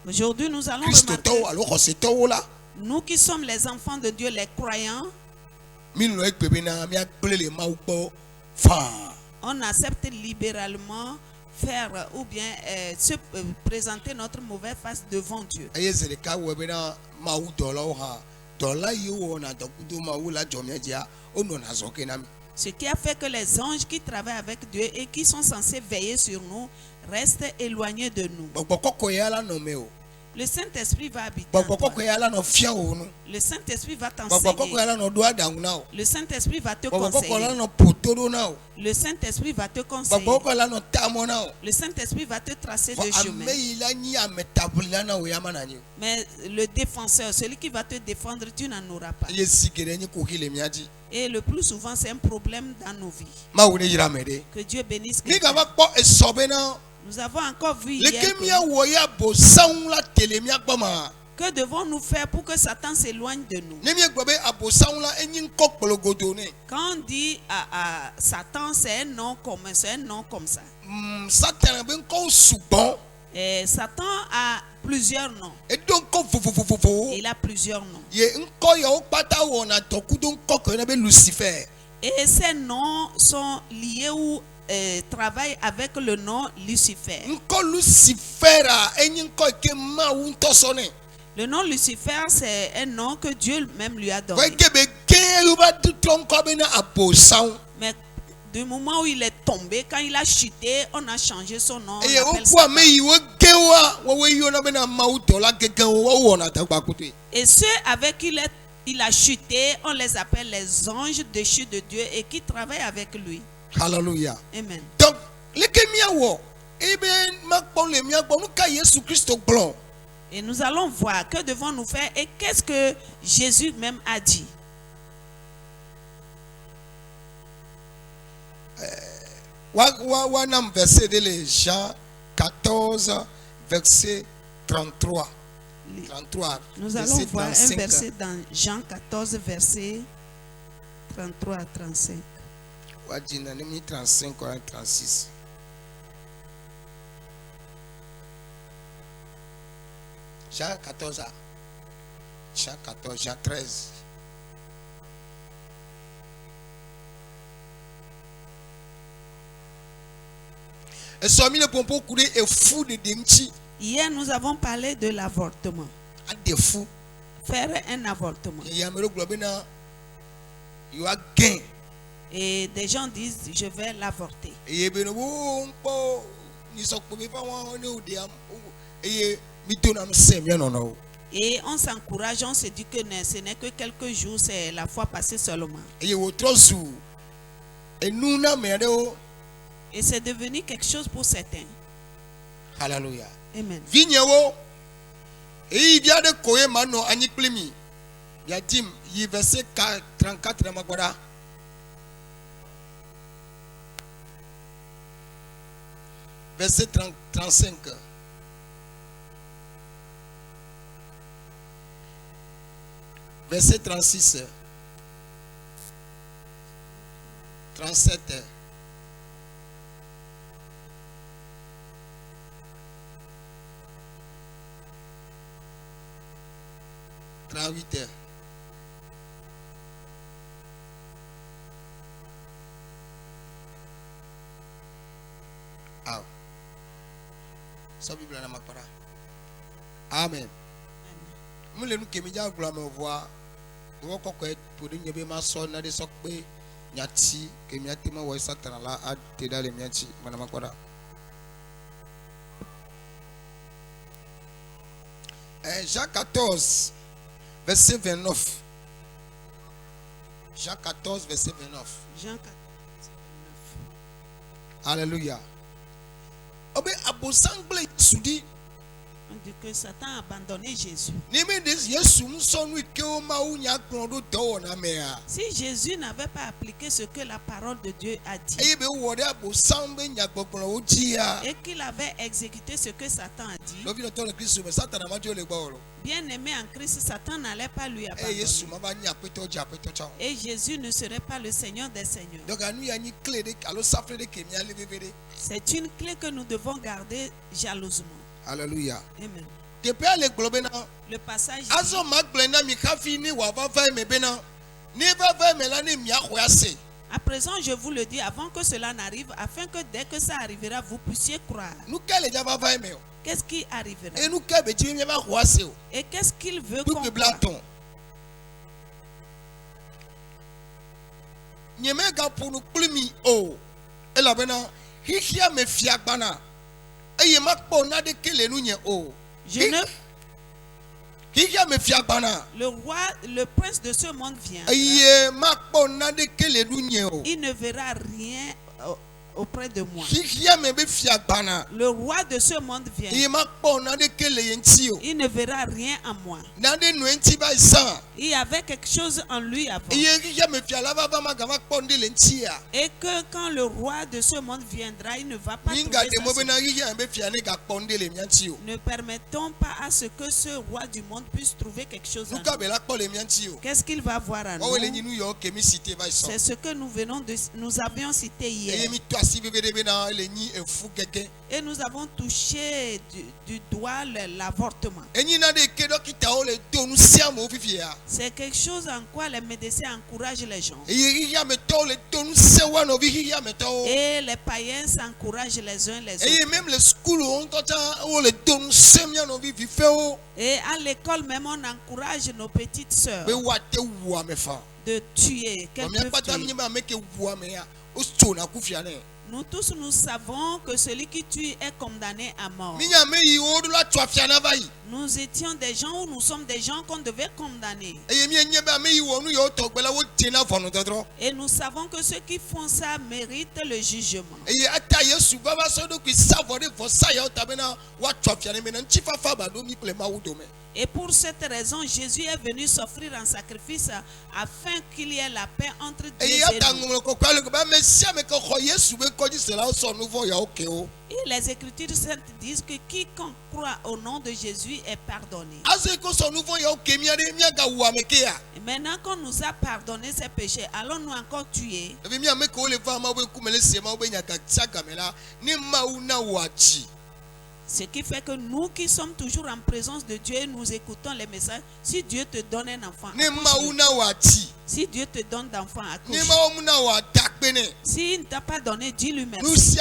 Aujourd'hui, nous allons remarquer, nous qui sommes les enfants de Dieu, les croyants, on accepte libéralement faire ou bien se présenter notre mauvaise face devant Dieu. Ce qui a fait que les anges qui travaillent avec Dieu et qui sont censés veiller sur nous restent éloignés de nous. Le Saint-Esprit va habiter en toi. Le Saint-Esprit va t'enseigner. Le Saint-Esprit va te conseiller. Le Saint-Esprit va te conseiller. Le Saint-Esprit va te tracer de chemin. Mais le défenseur, celui qui va te défendre, tu n'en auras pas. Et le plus souvent, c'est un problème dans nos vies. Que Dieu bénisse quelqu'un. Nous avons encore vu hier que devons-nous faire pour que Satan s'éloigne de nous. Quand on dit à Satan, c'est un nom commun, c'est un nom comme ça. Et Satan a plusieurs noms. Il a plusieurs noms. Et ces noms sont liés ou travaillent avec le nom Lucifer. Le nom Lucifer, c'est un nom que Dieu même lui a donné. Mais du moment où il est tombé, quand il a chuté, on a changé son nom. Et ceux avec qui il a chuté, on les appelle les anges déchus de Dieu et qui travaillent avec lui. Alléluia. Amen. Donc, et nous allons voir que devons-nous faire et qu'est-ce que Jésus même a dit. Jean 14, verset 33. Nous allons voir un verset dans Jean 14, verset 33 à 35. 35 à 36. Jean 14, Jean 14, Jean 13. Hier, nous avons parlé de l'avortement. Faire un avortement. Et des gens disent, je vais l'avorter. Et on s'encourage, on se dit que ce n'est que quelques jours, c'est la fois passée seulement. Et c'est devenu quelque chose pour certains. Alléluia. Amen. Verset 34. Verset 35. Verset 36. 37. Amen. Jean 14, verset 29. Jean 14, verset 29. Jean 14, verset 29. Alléluia. dit que Satan a abandonné Jésus. Si Jésus n'avait pas appliqué ce que la parole de Dieu a dit, et qu'il avait exécuté ce que Satan a dit, bien aimé en Christ, Satan n'allait pas lui abandonner. Et Jésus ne serait pas le Seigneur des Seigneurs. C'est une clé que nous devons garder jalousement. Alléluia. Amen. Le passage à présent, je vous le dis avant que cela n'arrive, afin que dès que ça arrivera, vous puissiez croire. Qu'est-ce qui arrivera? Et qu'est-ce qu'il veut qu'on croie? Le roi, le prince de ce monde vient. Il ne verra rien auprès de moi. Le roi de ce monde vient. Il ne verra rien en moi. Il y avait quelque chose en lui avant. Et que quand le roi de ce monde viendra, il ne va pas trouver ça. Ne permettons pas à ce que ce roi du monde puisse trouver quelque chose en nous. Qu'est-ce qu'il va voir en nous? C'est ce que nous avions cité hier. Et nous avons touché du doigt l'avortement. C'est quelque chose en quoi les médecins encouragent les gens. Et les païens s'encouragent les uns les autres. Et à l'école même, on encourage nos petites sœurs de tuer, qu'elles peuvent tuer. Nous tous, nous savons que celui qui tue est condamné à mort. Nous étions des gens, ou nous sommes des gens qu'on devait condamner. Et nous savons que ceux qui font ça méritent le jugement. Et pour cette raison, Jésus est venu s'offrir en sacrifice afin qu'il y ait la paix entre Dieu et nous. Et les Écritures saintes disent que quiconque croit au nom de Jésus est pardonné. Et maintenant qu'on nous a pardonné ses péchés, allons-nous encore tuer? Ce qui fait que nous qui sommes toujours en présence de Dieu, nous écoutons les messages. Si Dieu te donne un enfant, si Dieu te donne d'enfant à couche, s'il ne t'a pas donné, dis-lui merci.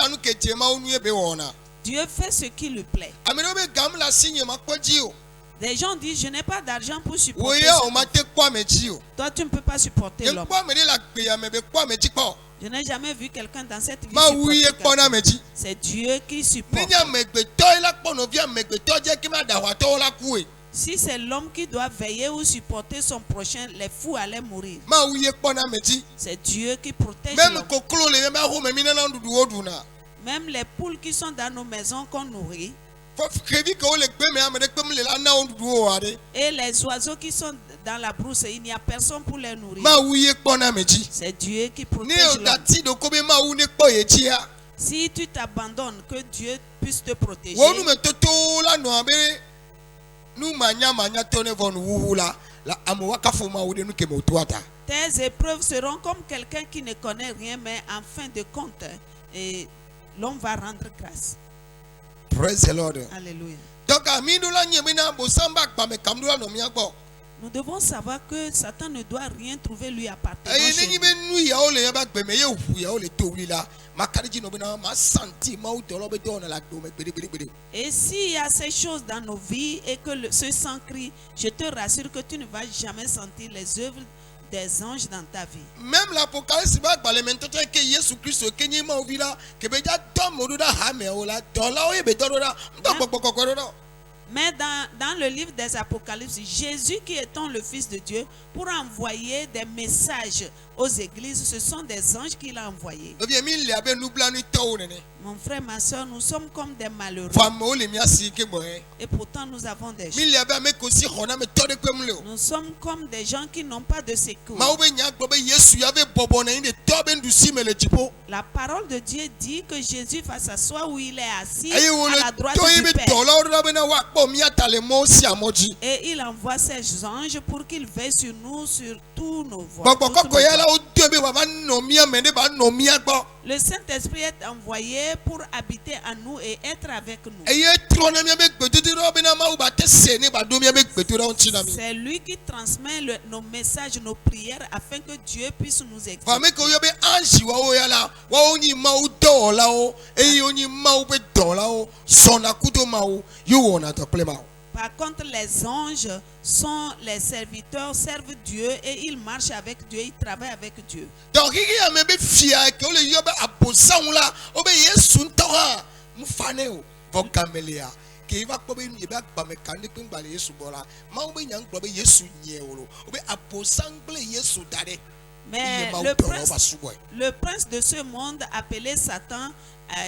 Dieu fait ce qui lui plaît. Des gens disent, je n'ai pas d'argent pour supporter toi, tu ne peux pas supporter l'homme. Je n'ai jamais vu quelqu'un dans cette vie supporter. C'est Dieu qui supporte. Si c'est l'homme qui doit veiller ou supporter son prochain, les fous allaient mourir. C'est Dieu qui protège l'homme. Même les poules qui sont dans nos maisons qu'on nourrit, et les oiseaux qui sont dans la brousse, il n'y a personne pour les nourrir. C'est Dieu qui protège l'homme. Si tu t'abandonnes, que Dieu puisse te protéger. Tes épreuves seront comme quelqu'un qui ne connaît rien, mais en fin de compte, l'homme va rendre grâce. Praise the Lord. Alléluia. Nous devons savoir que Satan ne doit rien trouver lui appartenant chez nous. Et s'il y a ces choses dans nos vies et que ce sang crie, je te rassure que tu ne vas jamais sentir les œuvres des anges dans ta vie. Même l'Apocalypse mais dans le livre des Apocalypses, Jésus qui étant le Fils de Dieu, pour envoyer des messages aux églises, ce sont des anges qu'il a envoyés. Mon frère, ma soeur, nous sommes comme des malheureux. Et pourtant, nous avons des choses. Nous sommes comme des gens qui n'ont pas de secours. La parole de Dieu dit que Jésus va s'asseoir où il est assis à la droite du Père. Et il envoie ses anges pour qu'ils veillent sur nous, sur tous nos voies. Le Saint-Esprit est envoyé pour habiter en nous et être avec nous. C'est lui qui transmet nos messages, nos prières, afin que Dieu puisse nous exaucer. Par contre, les anges sont les serviteurs, servent Dieu et ils marchent avec Dieu, ils travaillent avec Dieu. Donc, mais le prince de ce monde appelé Satan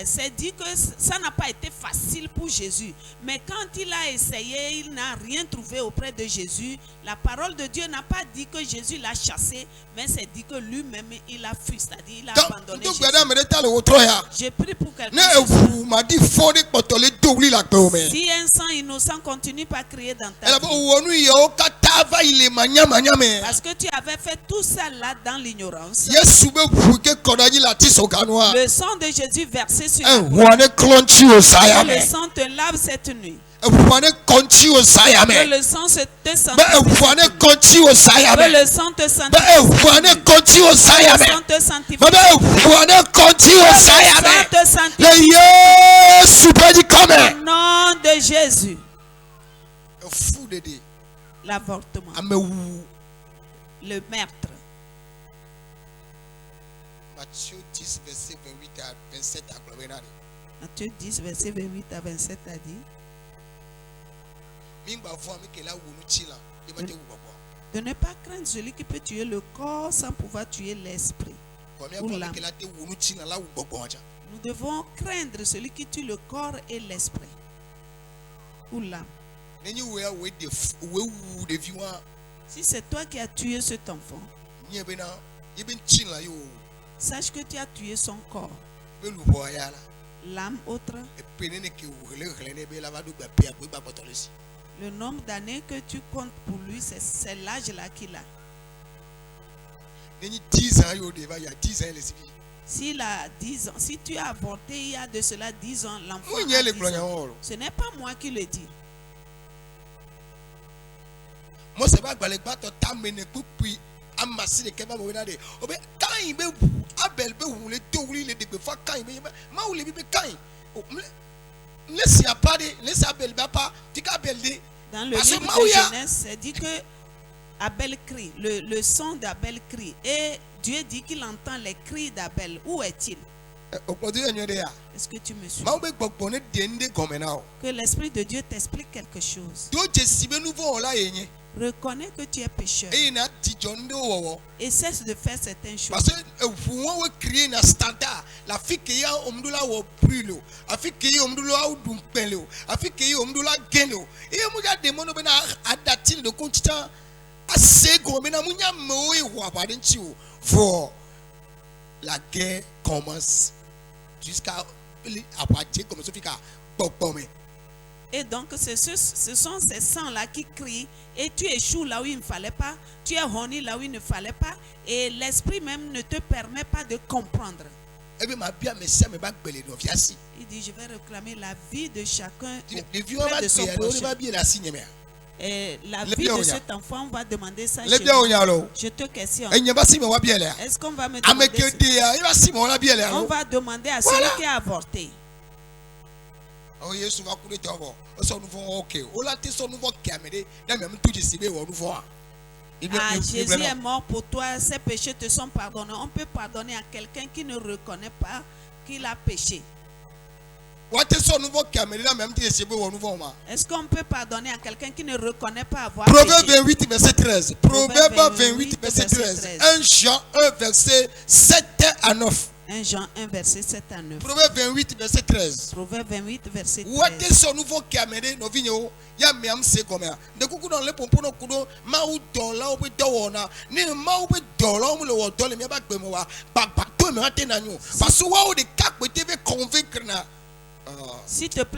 s'est dit que ça n'a pas été facile pour Jésus. Mais quand il a essayé, il n'a rien trouvé auprès de Jésus. La parole de Dieu n'a pas dit que Jésus l'a chassé, mais c'est dit que lui-même il a fui, c'est-à-dire il a abandonné Jésus. J'ai pris pour quelqu'un. Si un sang innocent continue pas à crier dans ta vie, parce que tu avais fait tout ça là dans l'ignorance, le sang de Jésus versé sur la croix, le sang te lave cette nuit. Que le sang te sanctifie. Que le sang te sanctifie. Au nom de Jésus. L'avortement. Le meurtre. Matthieu 10, verset 28 à 27 à Globenari. Matthieu 10, verset 28 à 27 a dit de ne pas craindre celui qui peut tuer le corps sans pouvoir tuer l'esprit ou l'âme. Nous devons craindre celui qui tue le corps et l'esprit ou l'âme. Si c'est toi qui as tué cet enfant, sache que tu as tué son corps. L'âme autre. Le nombre d'années que tu comptes pour lui, c'est l'âge-là qu'il a. S'il a 10 ans, si tu as avorté il y a de cela 10 ans, l'enfant a 10 ans. Ce n'est pas moi qui le dis. Dans le livre de Genèse, c'est dit que Abel crie, le son d'Abel crie, et Dieu dit qu'il entend les cris d'Abel. Où est-il? Est-ce que tu me suis? Que l'Esprit de Dieu t'explique quelque chose. Reconnais que tu es pécheur et cesse de faire certaines choses. La guerre commence jusqu'à et donc ce sont ces sangs-là qui crient et tu échoues là où il ne fallait pas, tu es honni là où il ne fallait pas et l'esprit même ne te permet pas de comprendre. Il dit je vais réclamer la vie de chacun auprès de son prochain. Et la vie de cet enfant, on va demander ça. Je te questionne. Est-ce qu'on va me demander ça? On va demander à celui qui a avorté. Jésus est mort pour toi, ses péchés te sont pardonnés. On peut pardonner à quelqu'un qui ne reconnaît pas qu'il a péché. Est-ce qu'on peut pardonner à quelqu'un qui ne reconnaît pas avoir Proverbe péché? 28, verset 13. Proverbe 28, verset 13. 1 Jean 1, verset 7 à 9. 1 Jean 1, verset 7 à 9. Proverbe 28, verset 13. Proverbe 28, verset 13. What is son nouveau caméré no vigno ya me am se comme de kuku dans le pompo no kudo ma u dola o pe dowona ni ma u pe dola o mu le wo dole me ba gbe mo wa ba to me ate na nyu parce que wa o de kak pe te convaincre na s'il te plaît.